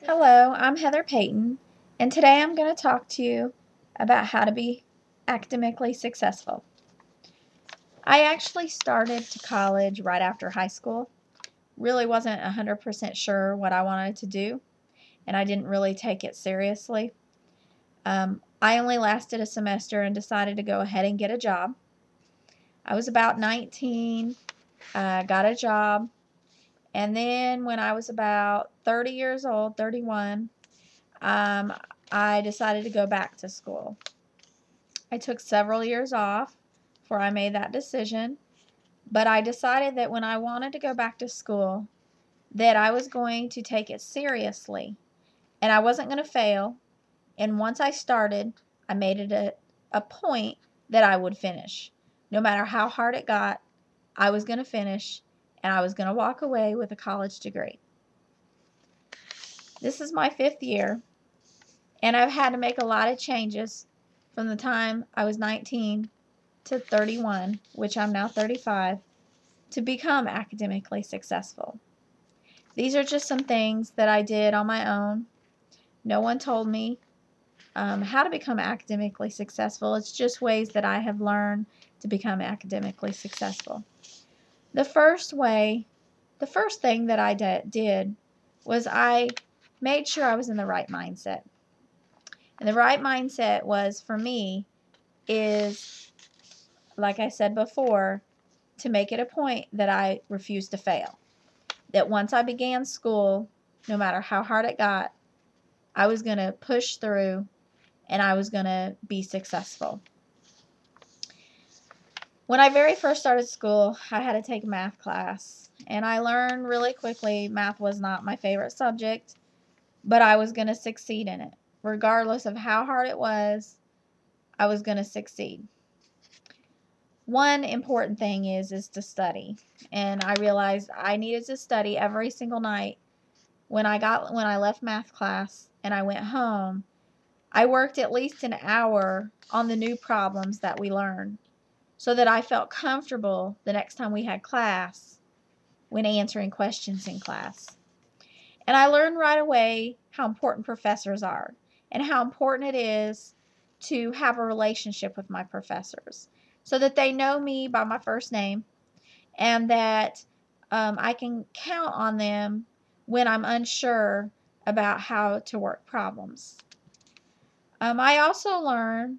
Hello, I'm Heather Payton, and today I'm going to talk to you about how to be academically successful. I actually started to college right after high school. Really wasn't 100% sure what I wanted to do, and I didn't really take it seriously. I only lasted a semester and decided to go ahead and get a job. I was about 19, got a job, and then when I was about 30 years old, 31, um, I decided to go back to school. I took several years off before I made that decision, but I decided that when I wanted to go back to school, that I was going to take it seriously and I wasn't going to fail. And once I started, I made it a point that I would finish. No matter how hard it got, I was going to finish and I was going to walk away with a college degree. This is my 5th year, and I've had to make a lot of changes from the time I was 19 to 31, which I'm now 35, to become academically successful. These are just some things that I did on my own. No one told me how to become academically successful. It's just ways that I have learned to become academically successful. The first thing that I did was I made sure I was in the right mindset. And the right mindset was, for me, is, like I said before, to make it a point that I refused to fail. That once I began school, no matter how hard it got, I was going to push through and I was going to be successful. When I very first started school, I had to take a math class, and I learned really quickly math was not my favorite subject, but I was going to succeed in it. Regardless of how hard it was, I was going to succeed. One important thing is to study, and I realized I needed to study every single night. When I left math class and I went home, I worked at least an hour on the new problems that we learned so that I felt comfortable the next time we had class when answering questions in class. And I learned right away how important professors are and how important it is to have a relationship with my professors so that they know me by my first name and that I can count on them when I'm unsure about how to work problems. I also learned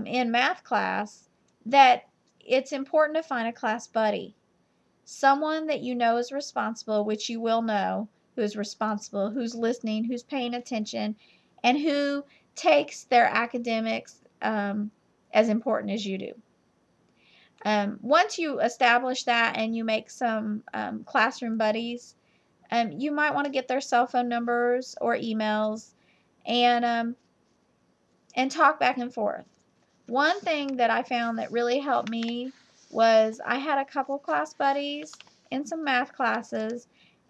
in math class that it's important to find a class buddy, someone that you know is responsible, which you will know who is responsible, who's listening, who's paying attention, and who takes their academics as important as you do. Once you establish that and you make some classroom buddies, you might want to get their cell phone numbers or emails and talk back and forth. One thing that I found that really helped me was I had a couple class buddies in some math classes,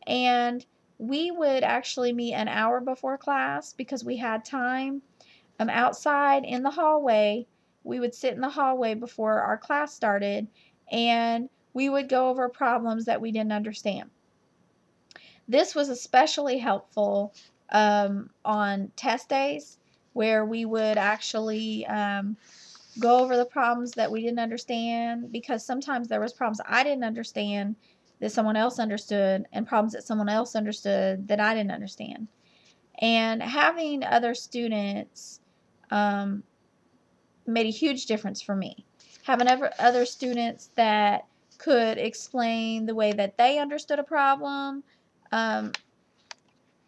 and we would actually meet an hour before class because we had time outside in the hallway. We would sit in the hallway before our class started, and we would go over problems that we didn't understand. This was especially helpful on test days, where we would actually go over the problems that we didn't understand, because sometimes there was problems I didn't understand that someone else understood, and problems that someone else understood that I didn't understand. And having other students made a huge difference for me. Having other students that could explain the way that they understood a problem,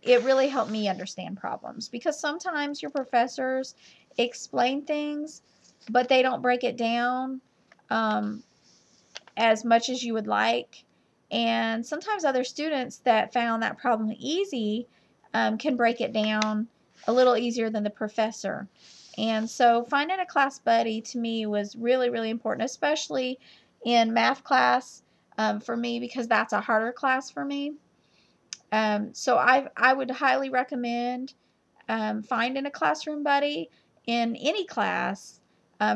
it really helped me understand problems, because sometimes your professors explain things, but they don't break it down as much as you would like. And sometimes other students that found that problem easy can break it down a little easier than the professor. And so finding a class buddy to me was really, really important, especially in math class for me, because that's a harder class for me. So I would highly recommend finding a classroom buddy in any class.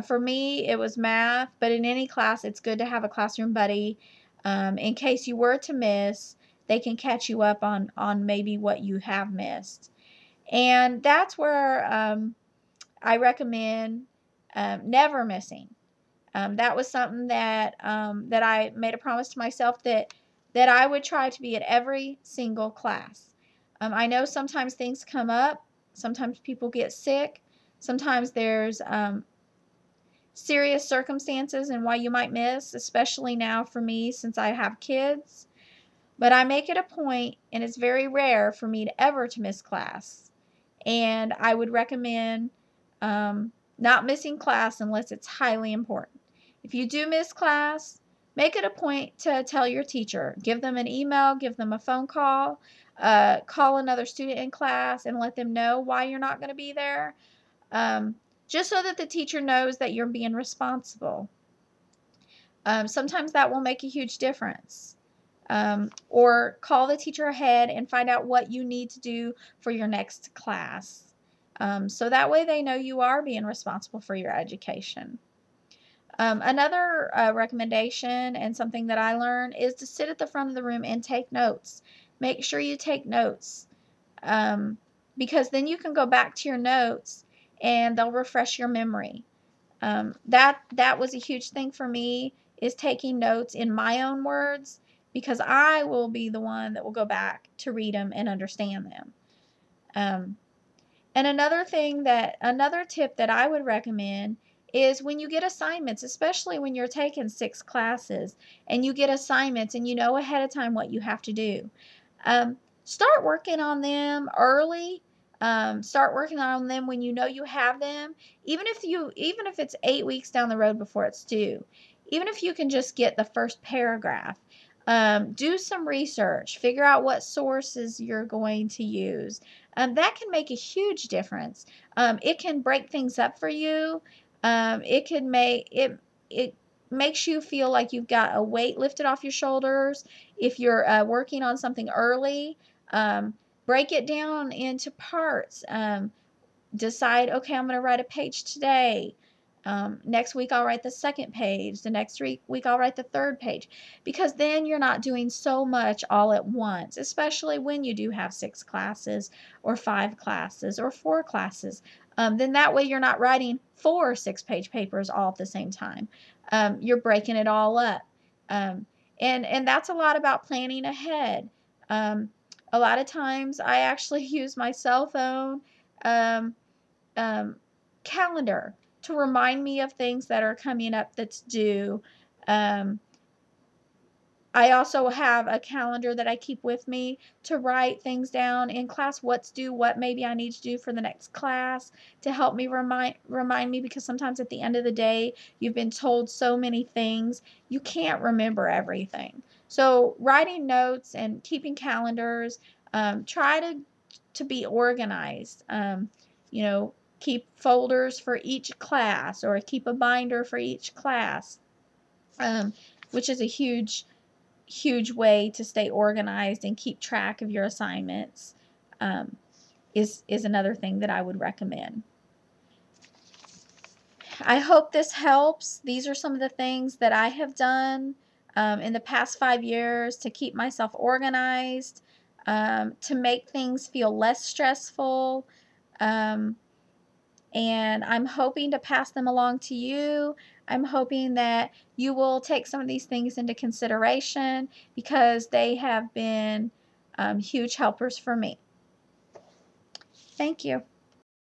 For me, it was math, but in any class, it's good to have a classroom buddy in case you were to miss. they can catch you up on maybe what you have missed. And that's where I recommend never missing. That was something that that I made a promise to myself that I would try to be at every single class. I know sometimes things come up. Sometimes people get sick. Sometimes there's serious circumstances and why you might miss, especially now for me since I have kids. But I make it a point, and it's very rare for me to ever to miss class. And I would recommend not missing class unless it's highly important. If you do miss class, make it a point to tell your teacher. Give them an email, give them a phone call, call another student in class and let them know why you're not going to be there, just so that the teacher knows that you're being responsible. Sometimes that will make a huge difference. Or call the teacher ahead and find out what you need to do for your next class. So that way they know you are being responsible for your education. Another recommendation and something that I learned is to sit at the front of the room and take notes. Make sure you take notes, because then you can go back to your notes and they'll refresh your memory. That was a huge thing for me, is taking notes in my own words, because I will be the one that will go back to read them and understand them. And another tip that I would recommend is when you get assignments, especially when you're taking 6 classes and you get assignments and you know ahead of time what you have to do. Start working on them early. Start working on them when you know you have them. Even if it's 8 weeks down the road before it's due. Even if you can just get the first paragraph. Do some research. Figure out what sources you're going to use. That can make a huge difference. It can break things up for you. It makes you feel like you've got a weight lifted off your shoulders. If you're working on something early, break it down into parts. Decide, okay, I'm going to write a page today. Next week I'll write the second page. The next week I'll write the third page. Because then you're not doing so much all at once, especially when you do have 6 classes or 5 classes or 4 classes. Then that way you're not writing 4 6-page papers all at the same time. You're breaking it all up. And that's a lot about planning ahead. A lot of times I actually use my cell phone calendar to remind me of things that are coming up that's due. I also have a calendar that I keep with me to write things down in class, what's due, what maybe I need to do for the next class, to help me remind me, because sometimes at the end of the day, you've been told so many things, you can't remember everything. So writing notes and keeping calendars, try to be organized. Keep folders for each class, or keep a binder for each class, which is a huge way to stay organized and keep track of your assignments, is another thing that I would recommend. I hope this helps. These are some of the things that I have done in the past 5 years to keep myself organized, to make things feel less stressful, and I'm hoping to pass them along to you. I'm hoping that you will take some of these things into consideration, because they have been huge helpers for me. Thank you.